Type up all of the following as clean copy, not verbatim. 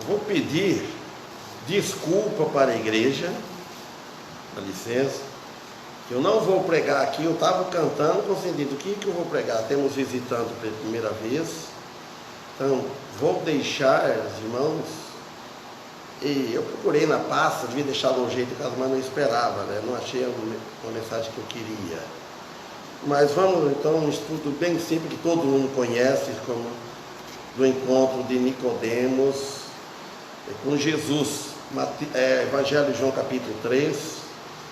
Eu vou pedir desculpa para a igreja, dá licença, que eu não vou pregar aqui. Eu estava cantando com o sentido, o que eu vou pregar? Temos visitando pela primeira vez, então vou deixar os irmãos, e eu procurei na pasta, devia deixar de um jeito, mas não esperava, né? Não achei uma mensagem que eu queria. Mas vamos então um estudo bem simples, que todo mundo conhece, como do encontro de Nicodemos com Jesus, Evangelho de João capítulo 3.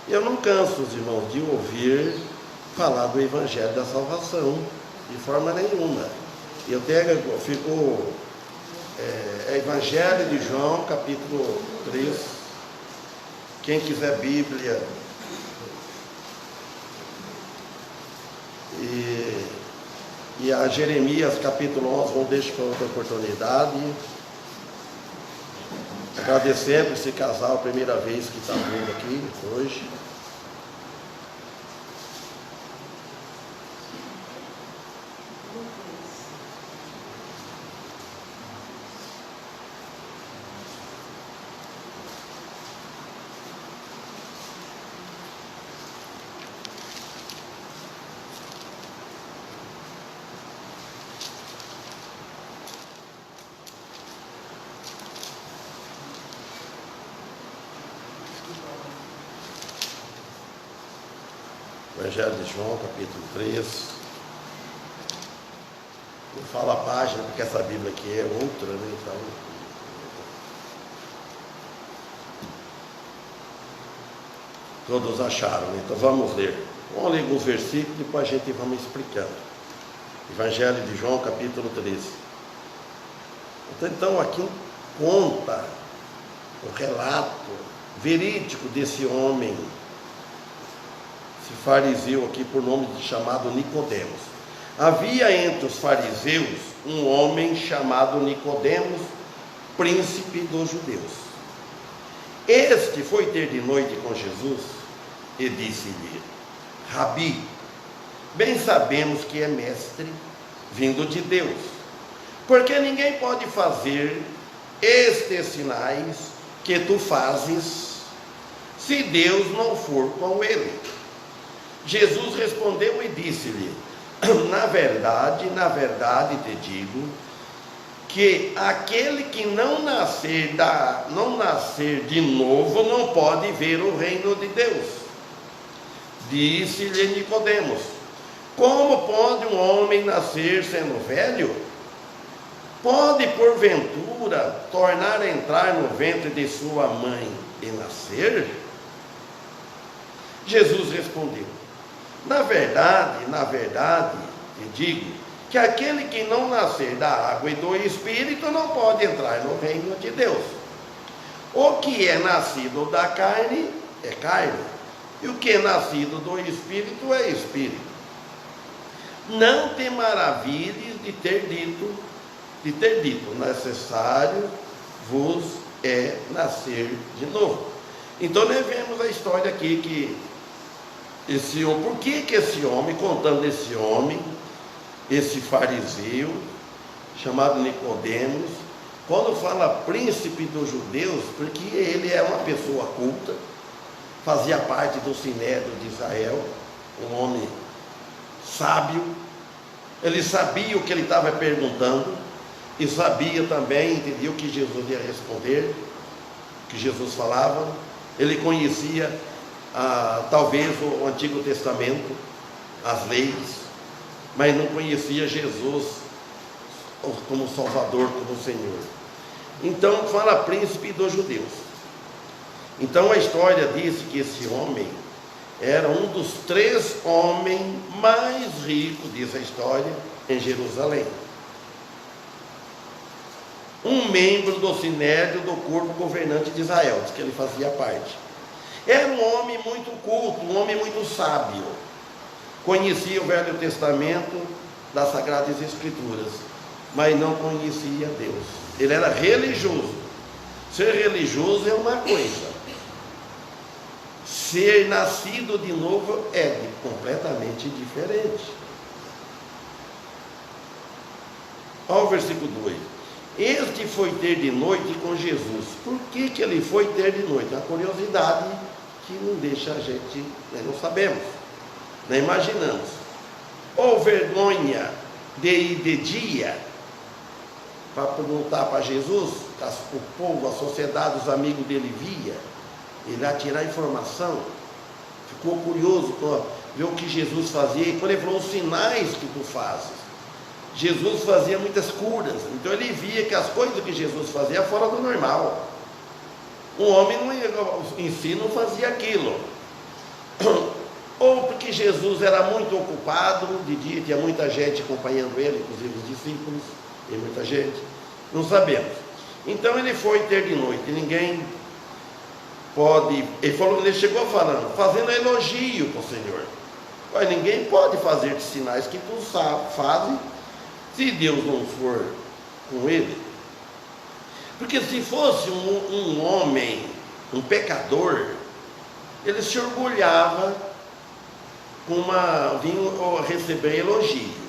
Eu não canso, os irmãos, de ouvir falar do Evangelho da salvação, de forma nenhuma. Eu fico Evangelho de João capítulo 3, quem quiser Bíblia, e a Jeremias capítulo 11, vamos deixar para outra oportunidade. Agradecendo esse casal, primeira vez que está vindo aqui hoje. Evangelho de João, capítulo 3. Eu falo a página, porque essa Bíblia aqui é outra, né? Então, todos acharam, né? Então vamos ler. Vamos ler alguns versículos, depois a gente vamos explicando. Evangelho de João, capítulo 13. Então aqui conta o relato verídico desse homem, esse fariseu aqui, por nome chamado Nicodemos. Havia entre os fariseus um homem chamado Nicodemos, príncipe dos judeus. Este foi ter de noite com Jesus e disse-lhe: Rabi, bem sabemos que é mestre vindo de Deus, porque ninguém pode fazer estes sinais que tu fazes se Deus não for com ele. Jesus respondeu e disse-lhe: na verdade te digo, que aquele que não nascer de novo não pode ver o reino de Deus. Disse-lhe Nicodemos: como pode um homem nascer sendo velho? Pode porventura tornar a entrar no ventre de sua mãe e nascer? Jesus respondeu: na verdade te digo, que aquele que não nascer da água e do Espírito não pode entrar no reino de Deus. O que é nascido da carne é carne, e o que é nascido do Espírito é Espírito. Não te maravilhes de ter dito, necessário vos é nascer de novo. Então nós vemos a história aqui que por que esse homem, contando esse homem, esse fariseu, chamado Nicodemos, quando fala príncipe dos judeus, porque ele é uma pessoa culta, fazia parte do Sinédrio de Israel, um homem sábio, ele sabia o que ele estava perguntando, e sabia também, entendeu o que Jesus ia responder, o que Jesus falava. Ele conhecia talvez o Antigo Testamento, as leis, mas não conhecia Jesus como Salvador, como Senhor. Então fala príncipe dos judeus. Então a história diz que esse homem era um dos 3 homens mais ricos, diz a história, em Jerusalém. Um membro do Sinédrio do corpo governante de Israel, diz que ele fazia parte. Era um homem muito culto, um homem muito sábio. Conhecia o Velho Testamento das Sagradas Escrituras, mas não conhecia Deus. Ele era religioso. Ser religioso é uma coisa. Ser nascido de novo é completamente diferente. Olha o versículo 2. Este foi ter de noite com Jesus. Por que que ele foi ter de noite? Uma curiosidade que não deixa a gente, nós não sabemos, não imaginamos. Ou vergonha de ir de dia para perguntar para Jesus, o povo, a sociedade, os amigos dele via, ele ia tirar informação, ficou curioso para ver o que Jesus fazia, e quando ele falou os sinais que tu fazes, Jesus fazia muitas curas, então ele via que as coisas que Jesus fazia eram fora do normal. Um homem em si não fazia aquilo, ou porque Jesus era muito ocupado, de dia tinha muita gente acompanhando ele, inclusive os discípulos, e muita gente, não sabemos. Então ele foi ter de noite, ninguém pode, ele chegou falando, fazendo elogio para o Senhor. Olha, ninguém pode fazer sinais que tu fazes, se Deus não for com ele. Porque se fosse um homem, um pecador, ele se orgulhava vinha receber elogio.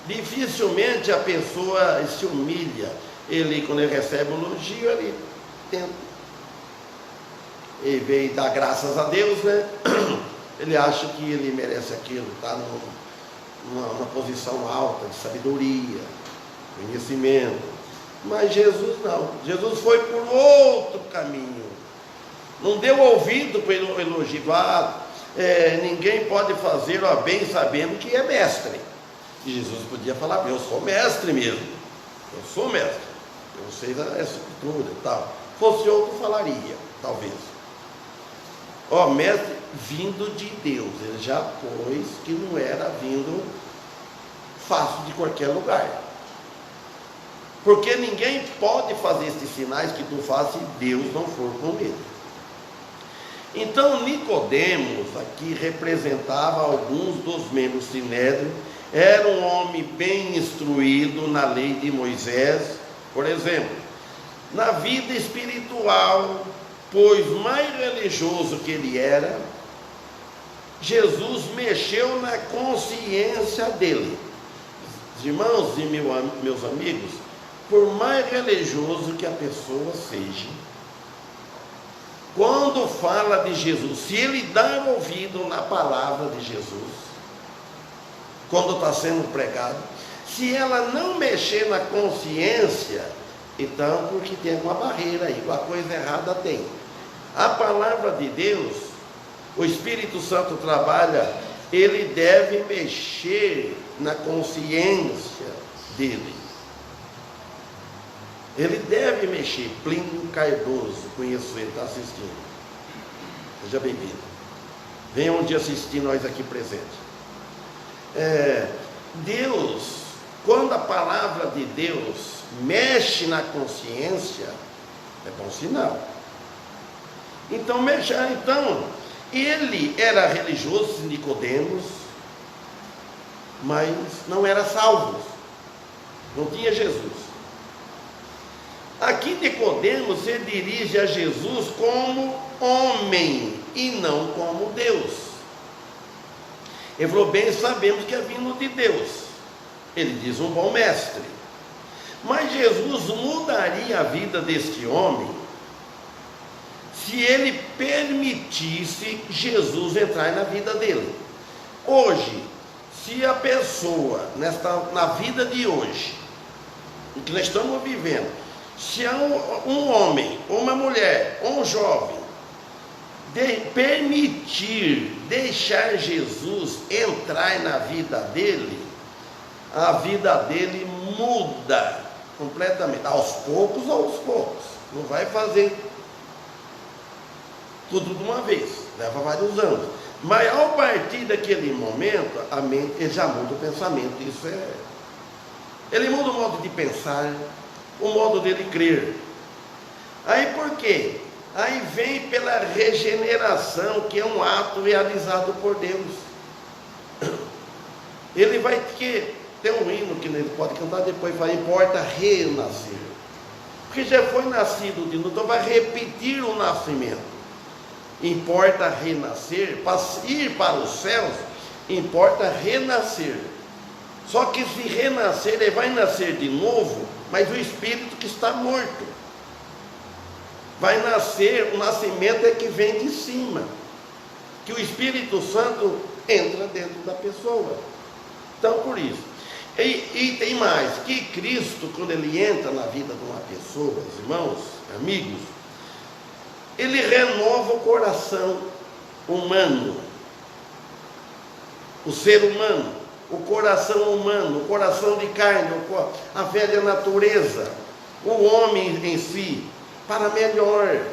Dificilmente a pessoa se humilha. Ele, quando ele recebe um elogio, ele tenta, ele veio dar graças a Deus, né? Ele acha que ele merece aquilo, está numa posição alta de sabedoria, conhecimento. Mas Jesus não, Jesus foi por outro caminho, não deu ouvido para ele elogiar. Ninguém pode fazer o bem sabendo que é mestre. E Jesus podia falar, eu sou mestre mesmo, eu sou mestre, eu sei da escritura e tal. Fosse outro falaria, talvez. Mestre vindo de Deus, ele já pôs que não era vindo fácil de qualquer lugar. Porque ninguém pode fazer esses sinais que tu fazes se Deus não for com ele. Então Nicodemos aqui representava alguns dos membros do Sinédrio, era um homem bem instruído na lei de Moisés, por exemplo, na vida espiritual, pois mais religioso que ele era, Jesus mexeu na consciência dele. Irmãos e meus amigos, por mais religioso que a pessoa seja, quando fala de Jesus, se ele dá ouvido na palavra de Jesus, quando está sendo pregado, se ela não mexer na consciência, então porque tem alguma barreira aí, alguma coisa errada tem. A palavra de Deus, o Espírito Santo trabalha, ele deve mexer na consciência dele. Ele deve mexer. Plínio Cardoso, conheço ele, está assistindo. Seja bem-vindo. Venha um dia assistir nós aqui presentes. Deus, quando a palavra de Deus mexe na consciência, é bom sinal. Então, ele era religioso, Nicodemos, mas não era salvo, não tinha Jesus. Aqui Nicodemos se dirige a Jesus como homem e não como Deus. Ele falou, bem sabemos que é vindo de Deus. Ele diz, um bom mestre. Mas Jesus mudaria a vida deste homem se ele permitisse Jesus entrar na vida dele. Hoje, se a pessoa, na vida de hoje, o que nós estamos vivendo, se um homem, uma mulher, um jovem, deixar Jesus entrar na vida dele, a vida dele muda completamente, aos poucos, não vai fazer tudo de uma vez, leva vários anos, mas ao partir daquele momento, a mente, ele já muda o pensamento, ele muda o modo de pensar, o modo dele crer. Aí por quê? Aí vem pela regeneração, que é um ato realizado por Deus. Ele vai ter um hino que ele pode cantar depois, vai, importa renascer. Porque já foi nascido de novo, então vai repetir o nascimento. Importa renascer, para ir para os céus, importa renascer. Só que se renascer, ele vai nascer de novo mas o espírito que está morto. Vai nascer, o nascimento é que vem de cima, que o Espírito Santo entra dentro da pessoa. Então, por isso. E tem mais, que Cristo, quando Ele entra na vida de uma pessoa, irmãos, amigos, Ele renova o coração humano, o ser humano, o coração humano, o coração de carne, a velha natureza, o homem em si, para melhor.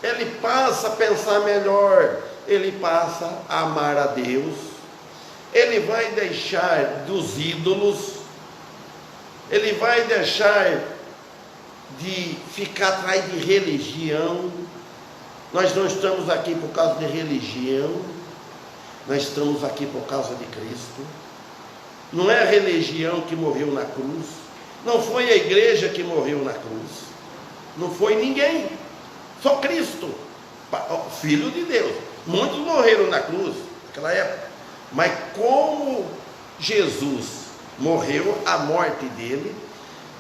Ele passa a pensar melhor, ele passa a amar a Deus, ele vai deixar dos ídolos, ele vai deixar de ficar atrás de religião. Nós não estamos aqui por causa de religião, nós estamos aqui por causa de Cristo. Não é a religião que morreu na cruz, não foi a igreja que morreu na cruz, não foi ninguém, só Cristo, Filho de Deus. Muitos morreram na cruz naquela época, mas como Jesus morreu, a morte dele,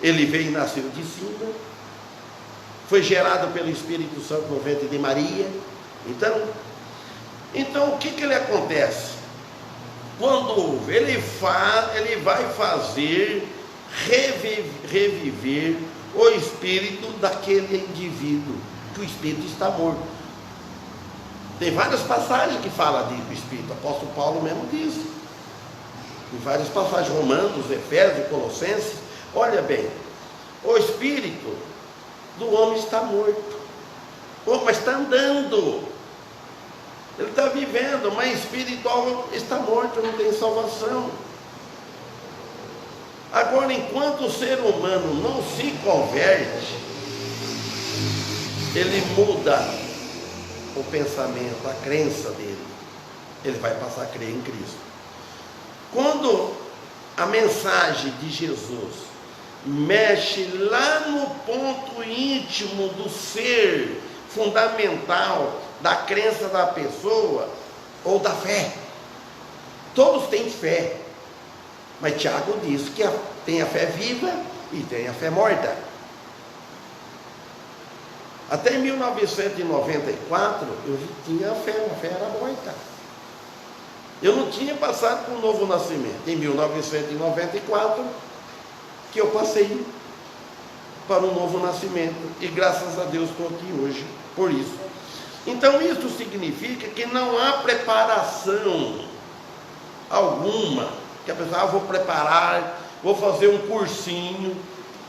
ele veio e nasceu de cima, foi gerado pelo Espírito Santo no ventre de Maria. Então o que ele acontece? Quando ele vai fazer reviver o espírito daquele indivíduo, que o espírito está morto. Tem várias passagens que falam do espírito, o apóstolo Paulo mesmo diz, em várias passagens, Romanos, Efésios, Colossenses. Olha bem, o espírito do homem está morto, mas está andando, ele está vivendo, mas espiritual está morto, não tem salvação. Agora, enquanto o ser humano não se converte, ele muda o pensamento, a crença dele, ele vai passar a crer em Cristo. Quando a mensagem de Jesus mexe lá no ponto íntimo do ser fundamental da crença da pessoa ou da fé, todos têm fé, mas Tiago diz que tem a fé viva e tem a fé morta. Até 1994 eu tinha fé, a fé era morta. Eu não tinha passado por um novo nascimento. Em 1994 que eu passei para um novo nascimento, e graças a Deus estou aqui hoje por isso. Então isso significa que não há preparação alguma, que a pessoa, vou preparar, vou fazer um cursinho,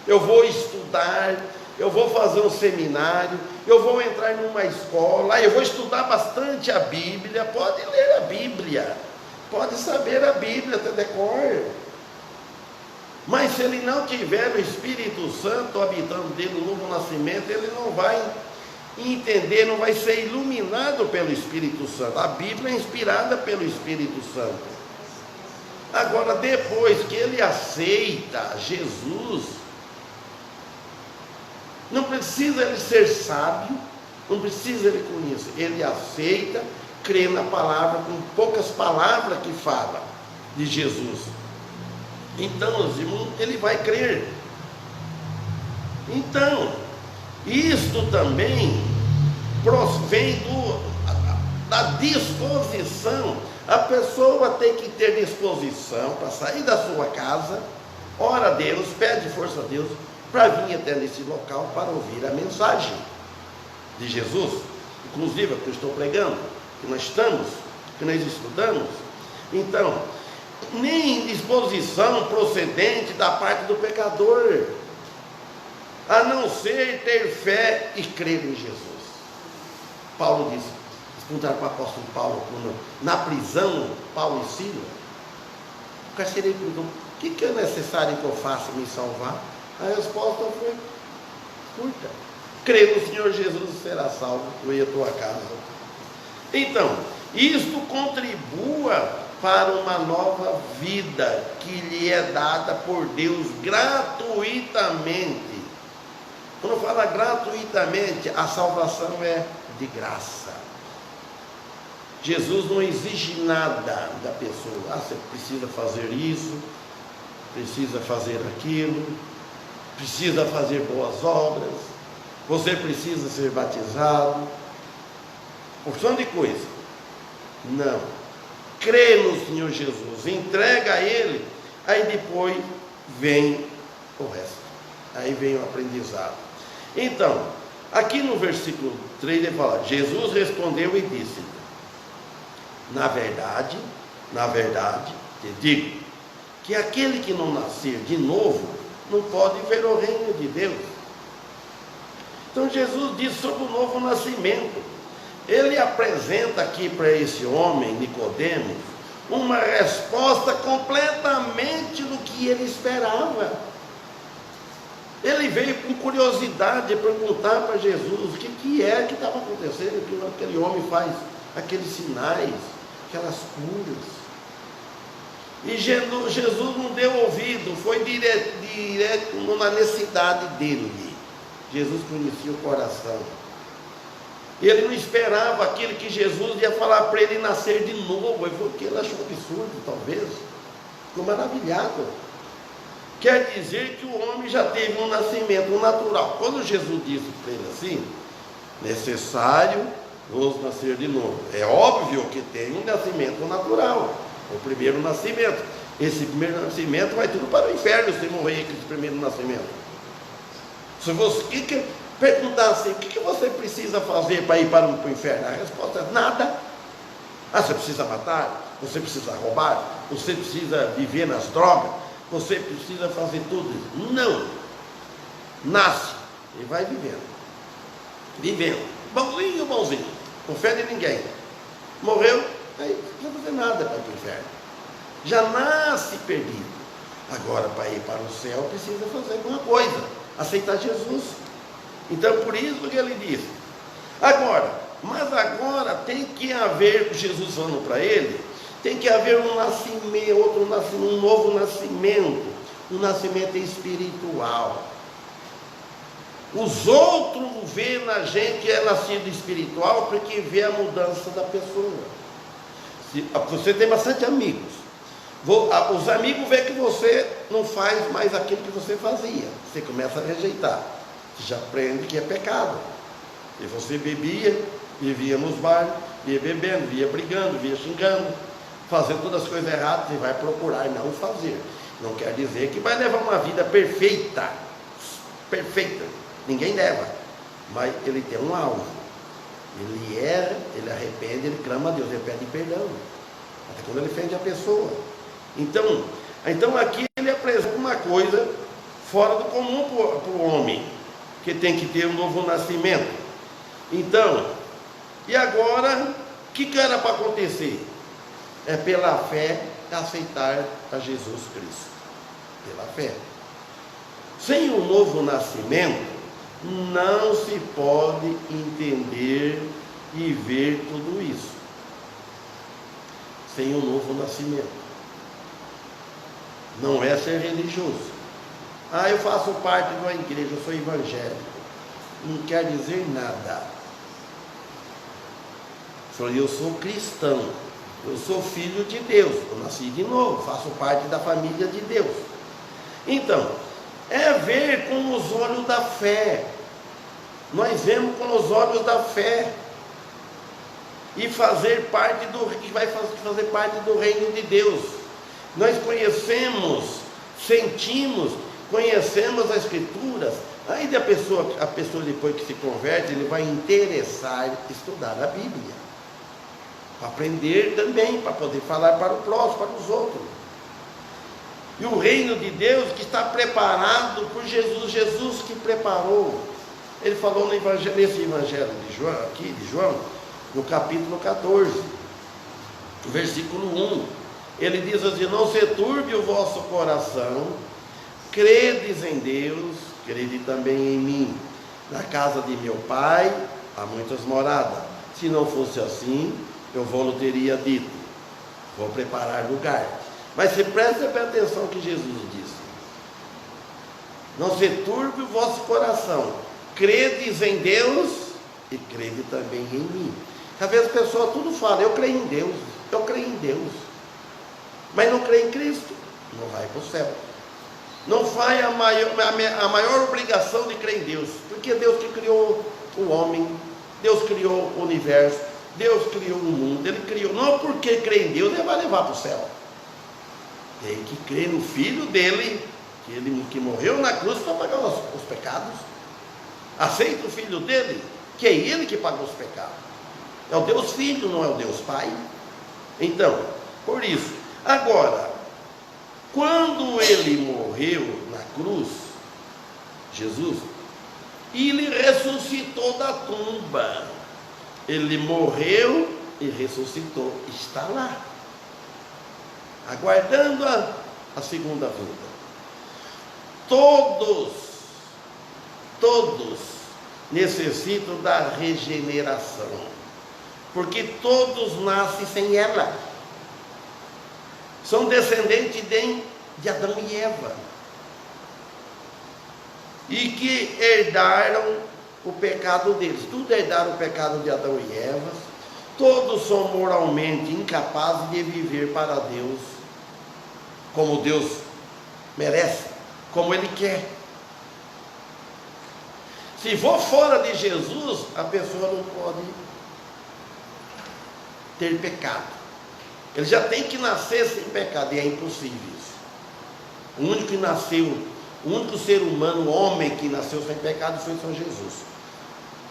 eu vou estudar, eu vou fazer um seminário, eu vou entrar numa escola, eu vou estudar bastante a Bíblia. Pode ler a Bíblia, pode saber a Bíblia até decor, mas se ele não tiver o Espírito Santo habitando dele no novo nascimento, ele não vai entender, não vai ser iluminado pelo Espírito Santo. A Bíblia é inspirada pelo Espírito Santo. Agora, depois que ele aceita Jesus, não precisa ele ser sábio, não precisa ele conhecer, ele aceita, crê na palavra, com poucas palavras que fala de Jesus. Então, os irmãos, ele vai crer. Então, isto também provém da disposição. A pessoa tem que ter disposição para sair da sua casa, ora a Deus, pede força a Deus, para vir até nesse local para ouvir a mensagem de Jesus, inclusive a que eu estou pregando, que nós estamos, que nós estudamos. Então, nem disposição procedente da parte do pecador, a não ser ter fé e crer em Jesus. Paulo disse, perguntaram para o apóstolo Paulo, na prisão, Paulo e Silas, o carcereiro perguntou, o que é necessário que eu faça me salvar? A resposta foi curta: crê no Senhor Jesus e será salvo, tu e a tua casa. Então, isto contribua para uma nova vida que lhe é dada por Deus gratuitamente. Quando fala gratuitamente, a salvação é de graça. Jesus não exige nada da pessoa. Você precisa fazer isso, precisa fazer aquilo. precisa fazer boas obras, você precisa ser batizado, porção de coisa. Não. Crê no Senhor Jesus, entrega a Ele, aí depois vem o resto. Aí vem o aprendizado. Então, aqui no versículo 3 ele fala: Jesus respondeu e disse: na verdade, te digo, que aquele que não nascer de novo, não pode ver o reino de Deus. Então Jesus diz sobre o novo nascimento. Ele apresenta aqui para esse homem, Nicodemos, uma resposta completamente do que ele esperava. Ele veio com curiosidade perguntar para Jesus o que é que estava acontecendo, que aquele homem faz aqueles sinais, aquelas curas. E Jesus não deu ouvido, foi direto na necessidade dele. Jesus conhecia o coração. Ele não esperava aquilo que Jesus ia falar para ele nascer de novo. Ele achou absurdo, talvez. Ficou maravilhado. Quer dizer que o homem já teve um nascimento natural. Quando Jesus disse para ele assim: necessário vos nascer de novo. É óbvio que tem um nascimento natural, o primeiro nascimento. Esse primeiro nascimento vai tudo para o inferno se morrer com esse primeiro nascimento. Se você perguntar assim: o que você precisa fazer para ir para o inferno? A resposta é nada. Você precisa matar, você precisa roubar, você precisa viver nas drogas, você precisa fazer tudo isso. Não. Nasce e vai vivendo, bonzinho, não ofende ninguém. Morreu, aí não precisa fazer nada para ir para o inferno. Já nasce perdido. Agora, para ir para o céu, precisa fazer alguma coisa, aceitar Jesus. Então, por isso que ele diz: mas agora tem que haver, Jesus falando para ele, tem que haver um nascimento, um novo nascimento, um nascimento espiritual. Os outros vê na gente que é nascido espiritual porque vê a mudança da pessoa. Você tem bastante amigos. Os amigos veem que você não faz mais aquilo que você fazia. Você começa a rejeitar. Você já aprende que é pecado. E você bebia, vivia nos bares, via bebendo, via brigando, via xingando, fazendo todas as coisas erradas. Você vai procurar não fazer. Não quer dizer que vai levar uma vida perfeita. Ninguém leva, mas ele tem um alvo. Ele erra, ele arrepende, ele clama a Deus, ele pede perdão, até quando ele ofende a pessoa. Então aqui ele apresenta uma coisa fora do comum para o homem, que tem que ter um novo nascimento. Então, e agora, o que era para acontecer? É pela fé aceitar a Jesus Cristo, pela fé. Sem o novo nascimento, não se pode entender e ver tudo isso. Sem o novo nascimento. Não é ser religioso. Eu faço parte de uma igreja, eu sou evangélico. Não quer dizer nada. Eu sou cristão. Eu sou filho de Deus. Eu nasci de novo, faço parte da família de Deus. Então, é ver com os olhos da fé. Nós vemos com os olhos da fé. E fazer parte fazer parte do reino de Deus. Nós conhecemos, sentimos, conhecemos as Escrituras. Aí a pessoa depois que se converte, ele vai interessar em estudar a Bíblia. Para aprender também, para poder falar para o próximo, para os outros. E o reino de Deus que está preparado por Jesus, Jesus que preparou. Ele falou nesse evangelho de João, no capítulo 14, versículo 1. Ele diz assim: não se turbe o vosso coração, credes em Deus, crede também em mim. Na casa de meu pai há muitas moradas. Se não fosse assim, eu vou-lhe teria dito, vou preparar lugar. Mas se preste atenção no que Jesus disse: não se turbe o vosso coração, credes em Deus e crede também em mim. Às vezes a pessoa tudo fala: eu creio em Deus, mas não crê em Cristo, não vai para o céu. não faz a maior obrigação de crer em Deus, porque Deus que criou o homem, Deus criou o universo, Deus criou o mundo, Ele criou, não porque crê em Deus Ele vai levar para o céu, tem que crer no Filho dele, que morreu na cruz para pagar os pecados, aceita o Filho dele, que é Ele que pagou os pecados, é o Deus Filho, não é o Deus Pai. Então, por isso, agora, quando Ele morreu na cruz, Jesus, Ele ressuscitou da tumba, Ele morreu e ressuscitou, está lá, aguardando a segunda vinda. Todos necessitam da regeneração, porque todos nascem sem ela, são descendentes de Adão e Eva, e que herdaram o pecado deles, tudo herdaram o pecado de Adão e Eva, todos são moralmente incapazes de viver para Deus, como Deus merece, como Ele quer. Se for fora de Jesus, a pessoa não pode ter pecado, ele já tem que nascer sem pecado, e é impossível isso. O único ser humano, homem que nasceu sem pecado foi São Jesus.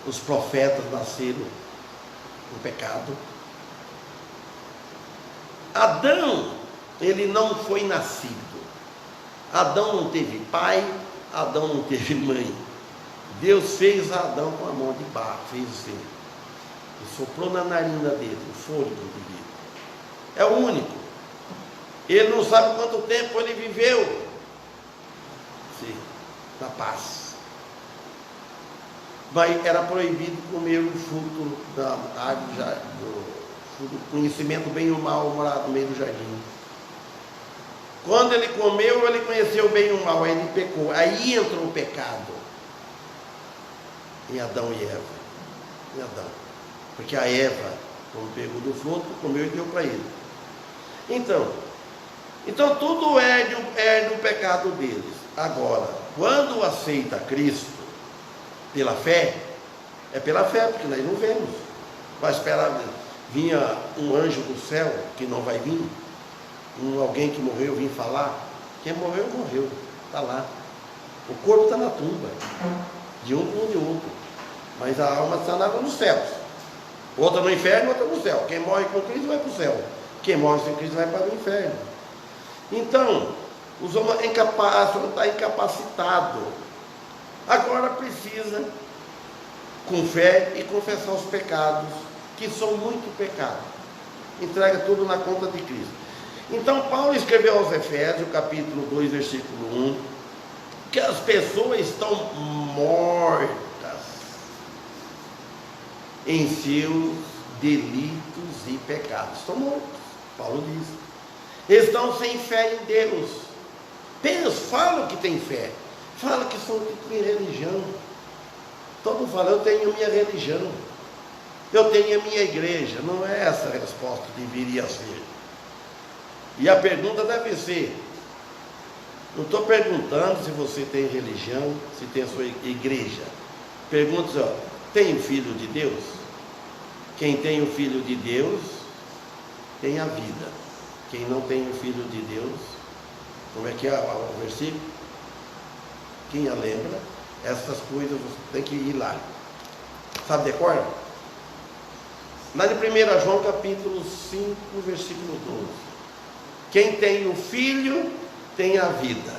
Os profetas nasceram com pecado. Adão, ele não foi nascido. Adão não teve pai, Adão não teve mãe. Deus fez Adão com a mão de barro, fez assim, e soprou na narina dele o fôlego de vida. É o único. Ele não sabe quanto tempo ele viveu, sim, na paz. Mas era proibido comer o fruto da árvore, do conhecimento bem e o mal morado no meio do jardim. Quando ele comeu, ele conheceu bem e o mal, aí ele pecou. Aí entrou o pecado em Adão e Eva. Em Adão. Porque a Eva, quando pegou do fruto, comeu e deu para ele. Então tudo é do pecado deles. Agora, quando aceita Cristo pela fé, é pela fé, porque nós não vemos. Vai esperar, vinha um anjo do céu, que não vai vir, alguém que morreu vir falar. Quem morreu, morreu, está lá. O corpo está na tumba, de um como de outro, mas a alma está lá nos céus. Outra no inferno, outra no céu. Quem morre com Cristo vai para o céu, quem morre sem Cristo vai para o inferno. Então, os homens está incapacitado. Agora precisa, com fé, e confessar os pecados, que são muito pecados. Entrega tudo na conta de Cristo. Então, Paulo escreveu aos Efésios, capítulo 2, versículo 1, que as pessoas estão mortas em seus delitos e pecados. Estão mortos, Paulo diz. Estão sem fé em Deus. Falam que tem fé, falam que tem religião. Todo mundo fala, eu tenho minha religião, eu tenho a minha igreja. Não é essa a resposta que deveria ser. E a pergunta deve ser, não estou perguntando se você tem religião, se tem a sua igreja. Pergunta assim, tem o Filho de Deus? Quem tem o Filho de Deus tem a vida. Quem não tem o Filho de Deus, como é que é o versículo? Quem a lembra? Essas coisas você tem que ir lá. Sabe de cor? Lá de 1 João capítulo 5, versículo 12. Quem tem o Filho tem a vida.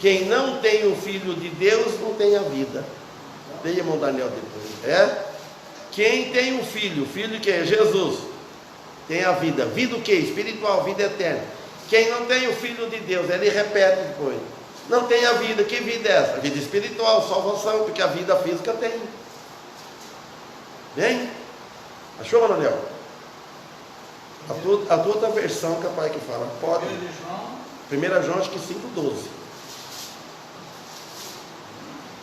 Quem não tem o Filho de Deus não tem a vida. Leia, irmão Daniel, depois. Quem tem o Filho que é Jesus, tem a vida. Vida o quê? Espiritual, vida eterna. Quem não tem o Filho de Deus, ele repete depois, não tem a vida. Que vida é essa? Vida espiritual, salvação, porque a vida física tem. Bem? Achou, Manuel? A tua outra versão capaz que fala, pode. 1 João, acho que 5,12.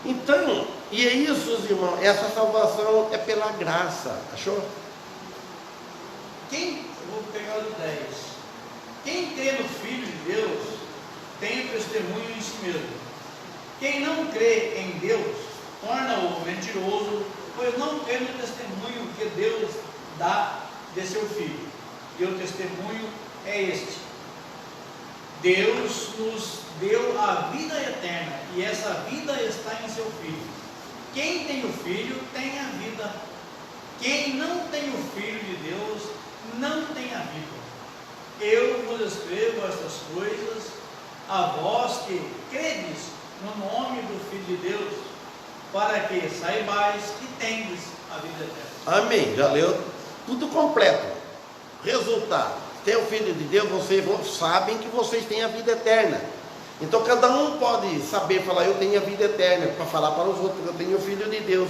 Então, e é isso, irmãos, essa salvação é pela graça. Achou? Eu vou pegar o 10. Quem crê no Filho de Deus tem testemunho em si mesmo. Quem não crê em Deus, torna-o mentiroso, pois não crê no testemunho que Deus dá de seu Filho. E o testemunho é este: Deus nos deu a vida eterna, e essa vida está em seu Filho. Quem tem o Filho tem a vida. Quem não tem o Filho de Deus não tem a vida. Eu vos escrevo estas coisas a vós que credes no nome do Filho de Deus, para que saibais que tendes a vida eterna. Amém. Já leu tudo completo. Resultado: tem o Filho de Deus, vocês sabem que vocês têm a vida eterna. Então cada um pode saber falar: eu tenho a vida eterna, para falar para os outros: eu tenho o Filho de Deus.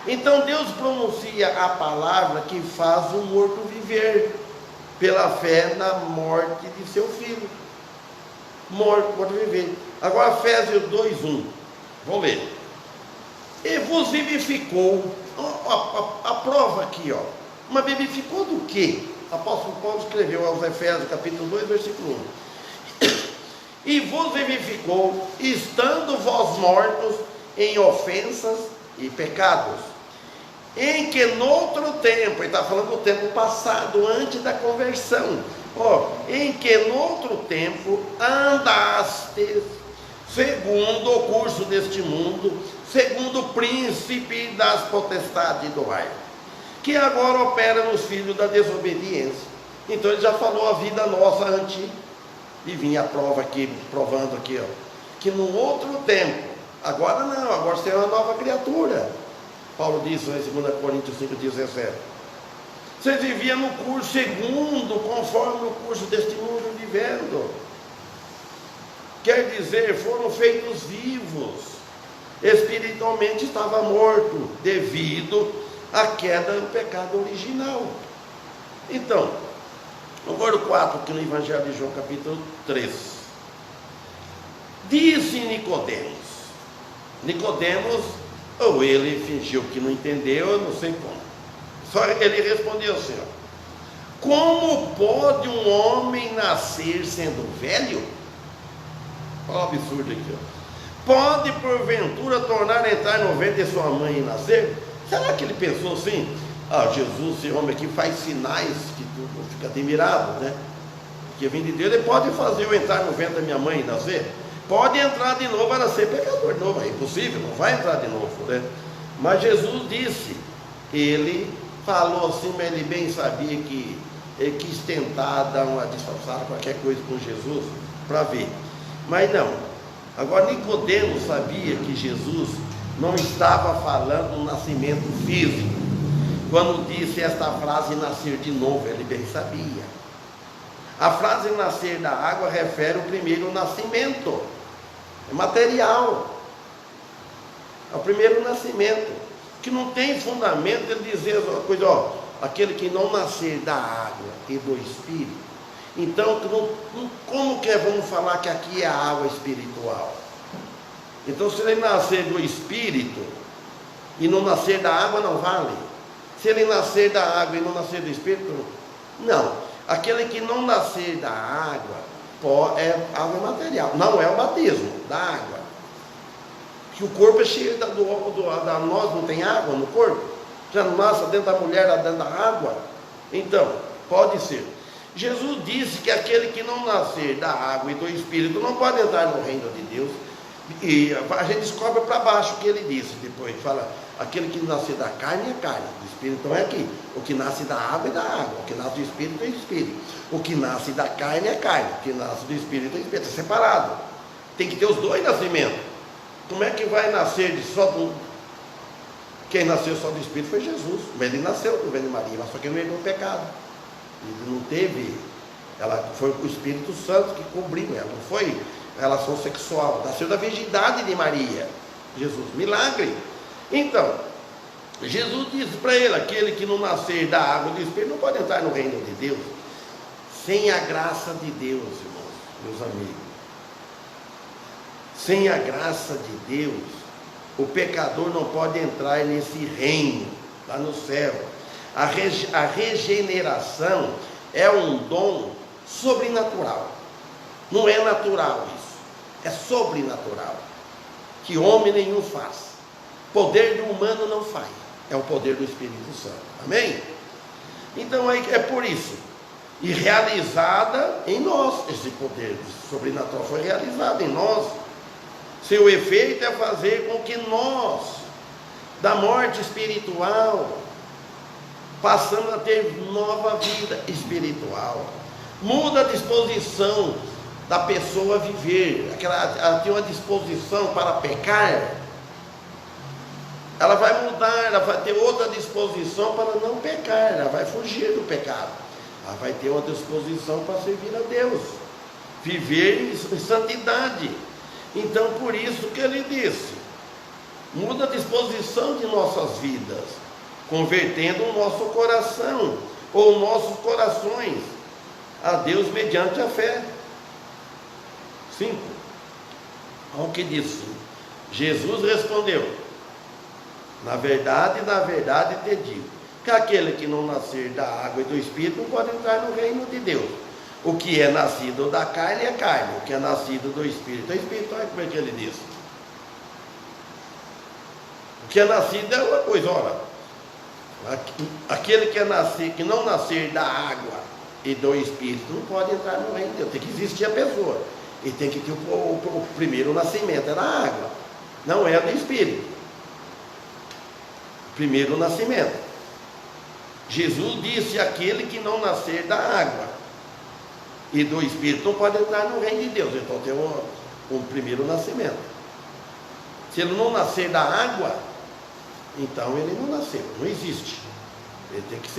Então Deus pronuncia a palavra que faz o morto viver, pela fé na morte de seu Filho. Morto pode viver. Agora Efésios 2:1, vamos ler. E vos vivificou, a prova aqui, ó. Mas vivificou do quê? O apóstolo Paulo escreveu aos Efésios capítulo 2, versículo 1. E vos vivificou, estando vós mortos em ofensas e pecados, em que noutro tempo, ele está falando do tempo passado, antes da conversão, em que noutro tempo andastes, segundo o curso deste mundo, segundo o príncipe das potestades do ar, que agora opera nos filhos da desobediência. Então ele já falou a vida nossa antiga, e vinha a prova aqui, provando aqui, que no outro tempo, agora não, agora você é uma nova criatura. Paulo disse em 2 Coríntios 5,17. Vocês viviam no curso segundo, conforme o curso deste mundo vivendo. Quer dizer, foram feitos vivos. Espiritualmente estava morto, devido à queda do pecado original. Então, número 4, aqui no Evangelho de João, capítulo 3. Disse Nicodemos. Nicodemos, ou ele fingiu que não entendeu, eu não sei como. Só ele respondeu assim: como pode um homem nascer sendo velho? Olha o absurdo aqui. Pode porventura tornar a entrar no ventre de sua mãe e nascer? Será que ele pensou assim? Jesus, esse homem aqui faz sinais que tu fica admirado, né? Porque vem de Deus, ele pode fazer eu entrar no ventre da minha mãe e nascer? Pode entrar de novo, a nascer pecador de novo, é impossível, não vai entrar de novo, né? Mas Jesus disse, ele falou assim, mas ele bem sabia que ele quis tentar dar uma disfarçada, qualquer coisa com Jesus, para ver, mas não. Agora Nicodemos sabia que Jesus não estava falando do nascimento físico, quando disse esta frase, nascer de novo, ele bem sabia. A frase nascer da água refere ao primeiro nascimento, é material, é o primeiro nascimento, que não tem fundamento ele dizer uma coisa, aquele que não nascer da água e do Espírito. Então, como que vamos falar que aqui é a água espiritual? Então, se ele nascer do Espírito e não nascer da água, não vale. Se ele nascer da água e não nascer do Espírito, não. Aquele que não nascer da água é água material, não é o batismo da água. Que o corpo é cheio da nós não tem água no corpo, já não nasce dentro da mulher, dentro da água. Então, pode ser. Jesus disse que aquele que não nascer da água e do Espírito não pode entrar no reino de Deus. E a gente descobre para baixo o que ele disse depois, fala, aquele que nascer da carne é carne, do Espírito então é aqui, o que nasce da água é da água, o que nasce do Espírito é Espírito, o que nasce da carne é carne, o que nasce do Espírito é Espírito, é separado, tem que ter os dois nascimentos. Como é que vai nascer só do... Quem nasceu só do Espírito foi Jesus, mas ele nasceu do ventre de Maria, mas só que ele não herdou o pecado, ele não teve, foi o Espírito Santo que cobriu ela, não foi relação sexual, nasceu da virgindade de Maria, Jesus, milagre. Então, Jesus disse para ele, aquele que não nascer da água do Espírito não pode entrar no reino de Deus, sem a graça de Deus, irmãos, meus amigos, sem a graça de Deus, o pecador não pode entrar nesse reino, lá no céu. A regeneração é um dom sobrenatural, não é natural isso. é sobrenatural, que homem nenhum faz. Poder do humano não faz, é o poder do Espírito Santo. Amém? Então é por isso, e realizada em nós, esse poder sobrenatural foi realizado em nós. Seu efeito é fazer com que nós, da morte espiritual, passamos a ter nova vida espiritual. Muda a disposição da pessoa a viver. Ela tem uma disposição para pecar, ela vai mudar, ela vai ter outra disposição para não pecar, ela vai fugir do pecado, ela vai ter outra disposição para servir a Deus, viver em santidade. Então, por isso que ele disse, muda a disposição de nossas vidas, convertendo o nosso coração, ou nossos corações, a Deus mediante a fé. 5. Olha o que disse. Jesus respondeu: na verdade te digo, que aquele que não nascer da água e do Espírito não pode entrar no reino de Deus. O que é nascido da carne é carne, o que é nascido do Espírito é Espírito. Olha como é que ele diz. O que é nascido é uma coisa, olha, aquele que não nascer da água e do Espírito não pode entrar no reino de Deus. Tem que existir a pessoa, e tem que ter o primeiro nascimento, é da água, não é do Espírito. Primeiro nascimento. Jesus disse: aquele que não nascer da água e do Espírito não pode entrar no reino de Deus. Então tem um primeiro nascimento. Se ele não nascer da água, então ele não nasceu, não existe. Ele tem que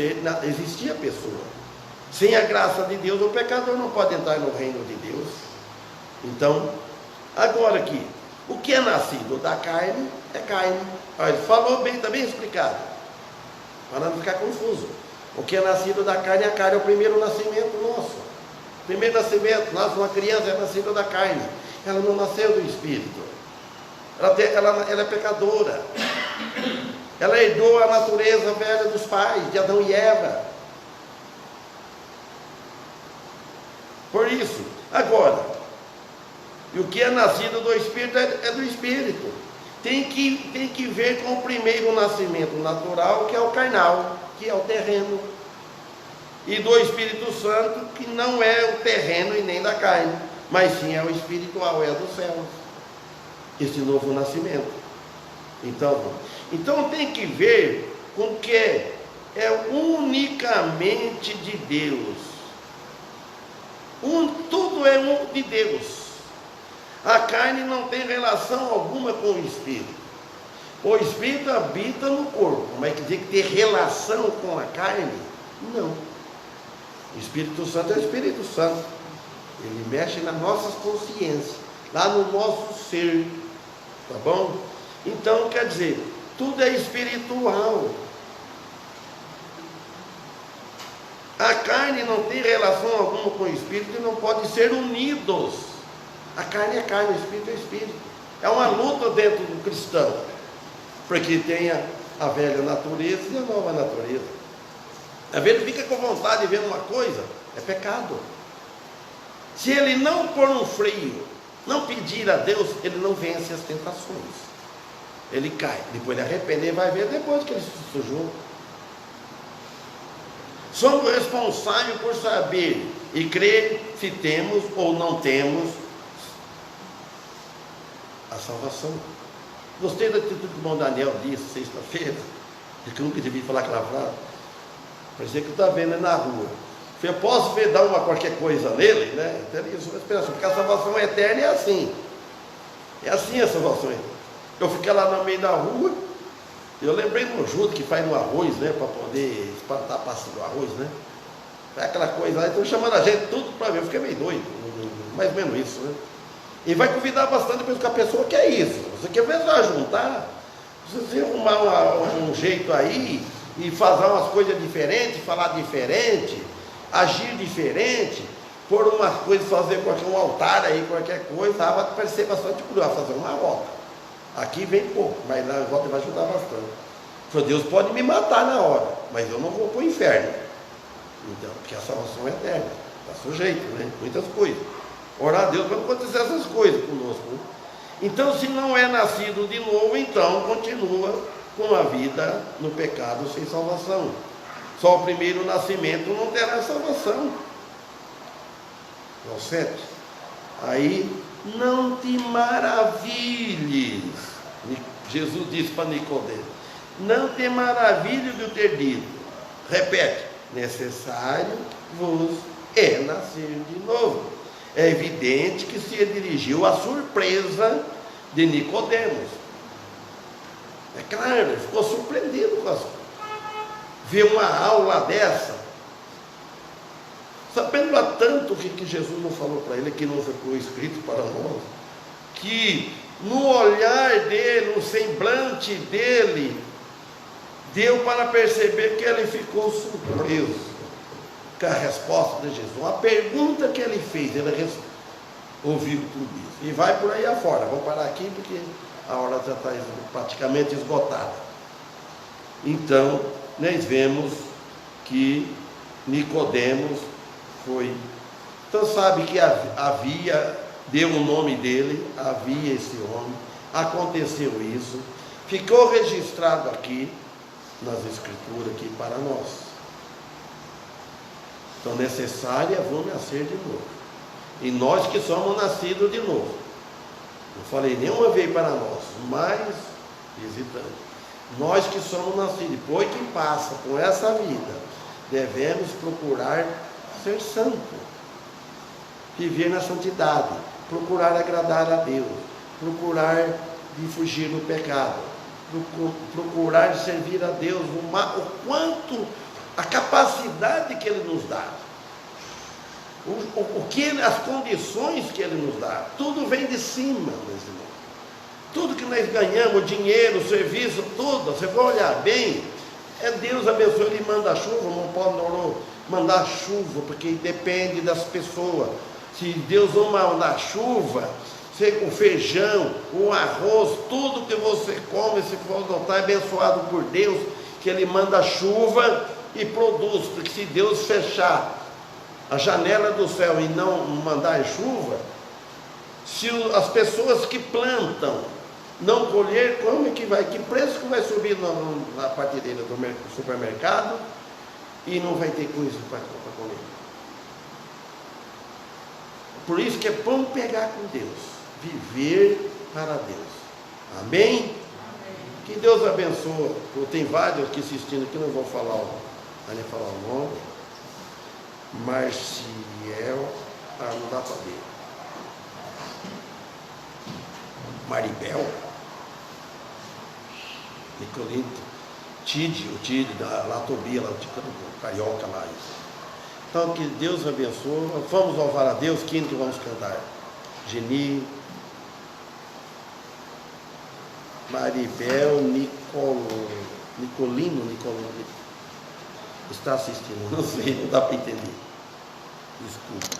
existir a pessoa. Sem a graça de Deus, o pecador não pode entrar no reino de Deus. Então, agora aqui, o que é nascido da carne é carne. Olha, ele falou bem, está bem explicado, para não ficar confuso. O que é nascido da carne é carne, é o primeiro nascimento nosso. Primeiro nascimento, nasce uma criança, é nascida da carne, ela não nasceu do Espírito, ela é pecadora, ela herdou a natureza velha dos pais, de Adão e Eva. Por isso, agora, e o que é nascido do Espírito é do Espírito. Tem que ver com o primeiro nascimento natural, que é o carnal, que é o terreno, e do Espírito Santo, que não é o terreno e nem da carne, mas sim é o espiritual, é do céu, esse novo nascimento. Então tem que ver com o que é unicamente de Deus. Tudo é um de Deus. A carne não tem relação alguma com o Espírito. O Espírito habita no corpo, mas quer dizer que ter relação com a carne? Não. O Espírito Santo é o Espírito Santo. Ele mexe nas nossas consciências, lá no nosso ser. Tá bom? Então, quer dizer, tudo é espiritual. A carne não tem relação alguma com o Espírito e não pode ser unidos. A carne é carne, o Espírito é Espírito. É uma luta dentro do cristão, porque tem a velha natureza e a nova natureza. Às vezes fica com vontade de ver uma coisa, é pecado. Se ele não pôr um freio, não pedir a Deus, ele não vence as tentações. Ele cai, depois ele arrepender, vai ver depois que ele se sujou. Somos responsáveis por saber e crer se temos ou não temos a salvação. Gostei da atitude que o irmão Daniel disse sexta-feira, que eu nunca devia falar aquela frase. Parecia que eu estava vendo ele na rua. Eu posso ver, dar qualquer coisa nele, né? Então, isso, porque a salvação eterna é assim. É assim a salvação. Eu fiquei lá no meio da rua, eu lembrei do Judas que faz no arroz, né? Para poder espantar a pasta do arroz, né? Faz aquela coisa lá, então chamando a gente tudo para ver. Eu fiquei meio doido, mais ou menos isso, né? E vai convidar bastante depois que a pessoa quer isso. Você quer ver, vai juntar, você arrumar um jeito aí e fazer umas coisas diferentes, falar diferente, agir diferente, pôr umas coisas, fazer um altar aí, qualquer coisa, vai parecer bastante cruel, fazer uma roda. Aqui vem pouco, mas na volta vai ajudar bastante. Falei, Deus pode me matar na hora, mas eu não vou para o inferno. Então, porque a salvação é eterna, está sujeito, né? Muitas coisas. Orar a Deus para acontecer essas coisas conosco. Né? Então, se não é nascido de novo, então continua com a vida no pecado sem salvação. Só o primeiro nascimento não terá salvação. Ao 7. Aí, não te maravilhes. Jesus disse para Nicodemo: não te maravilhes de eu ter dito. Repete: necessário vos é nascer de novo. É evidente que se dirigiu à surpresa de Nicodemos. É claro, ele ficou surpreendido com as coisas. Ver uma aula dessa, sabendo há tanto que Jesus não falou para ele, que não ficou escrito para nós, que no olhar dele, no semblante dele, deu para perceber que ele ficou surpreso com a resposta de Jesus. A pergunta que ele fez, ele ouviu tudo isso. E vai por aí afora. Vou parar aqui porque a hora já está praticamente esgotada. Então, nós vemos que Nicodemos foi. Então sabe que havia, deu o nome dele, havia esse homem, aconteceu isso, ficou registrado aqui nas escrituras aqui para nós. Então necessária vão nascer de novo. E nós que somos nascidos de novo. Não falei nenhuma vez para nós, mas visitando. Nós que somos nascidos, depois que passa com essa vida, devemos procurar ser santo, viver na santidade, procurar agradar a Deus, procurar de fugir do pecado, procurar servir a Deus o quanto, a capacidade que Ele nos dá, as condições que Ele nos dá, tudo vem de cima, meus irmãos. Tudo que nós ganhamos, dinheiro, serviço, tudo, você vai olhar bem, Deus abençoe, Ele manda chuva, não pode mandar chuva, porque depende das pessoas. Se Deus não mandar chuva, o feijão, o arroz, tudo que você come, se for não está abençoado por Deus, que Ele manda chuva e produz, porque se Deus fechar a janela do céu e não mandar chuva, se as pessoas que plantam não colher, como que preço que vai subir na prateleira do supermercado e não vai ter coisa para comer? Por isso que é bom pegar com Deus, viver para Deus. Amém? Amém. Que Deus abençoe. Tem vários aqui assistindo aqui, não vou falar o nome. Marciel, não dá para ver. Maribel, Nicolito, o Tídio, da Latobia, lá do Carioca lá. Então, que Deus abençoe. Vamos louvar a Deus, quinto que vamos cantar. Geni, Maribel, Nicolino, está assistindo, não sei, não dá para entender. Desculpa.